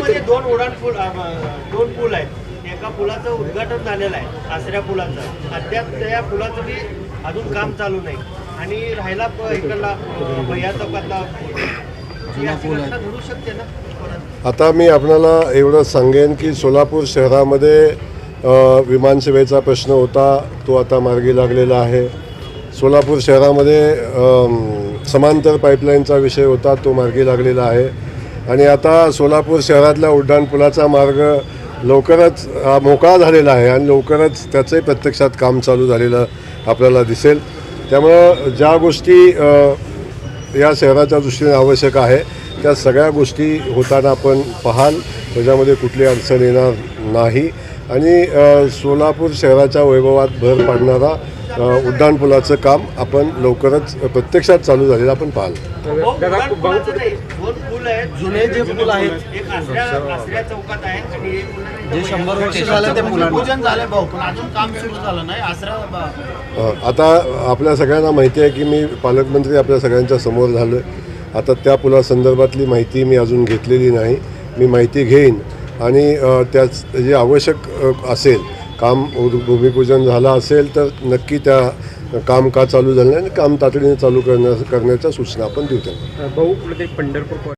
शहरामध्ये दोन पूल आहेत. एका पुलाचं उद्घाटन झालेलं आहे, आसऱ्या पुलाचं. अद्याप त्या पुलाचं बी अजून काम चालू नाही. आणि राहिला इकडला भैया चौकातला घडू शकते ना. आता मी आपल्याला एवढं सांगेन की सोलापूर शहरामध्ये विमानसेवेचा प्रश्न होता, तो आता मार्गी लागलेला आहे. सोलापूर शहरामध्ये समांतर पाईपलाईनचा विषय होता, तो मार्गी लागलेला आहे. आणि आता सोलापूर शहरातल्या उड्डाणपुलाचा मार्ग लवकरच मोकळा झालेला आहे आणि लवकरच त्याचंही प्रत्यक्षात काम चालू झालेलं आपल्याला दिसेल. त्यामुळं ज्या गोष्टी या शहराच्या दृष्टीने आवश्यक आहे त्या सगळ्या गोष्टी होताना आपण पाहाल, त्याच्यामध्ये कुठली अडचण येणार नाही. आणि सोलापूर शहराच्या वैभवात भर पाडणारा उड्डाणपुलाचं काम आपण लवकरच प्रत्यक्षात चालू झालेलं आपण पाहाल. दोन पूल आहेत, जुने जे पूल आहेत, एक आसऱ्या चौकात आहे आणि जे 100 वर्ष झालं ते पूजन झालं भाऊ, पण अजून काम सुरू झालं नाही. आसरा आता आपल्या सगळ्यांना माहिती आहे की मी पालकमंत्री आपल्या सगळ्यांच्या समोर झालो आहे. आता त्या पुलासंदर्भातली माहिती मी अजून घेतलेली नाही. मी माहिती घेईन आणि त्याच जे आवश्यक असेल, काम भूमिपूजन झालं असेल तर नक्की त्या काम का चालू झालं नाही आणि काम तातडीने चालू करण्याच्या सूचना आपण देऊ. भाऊ पंढरपूर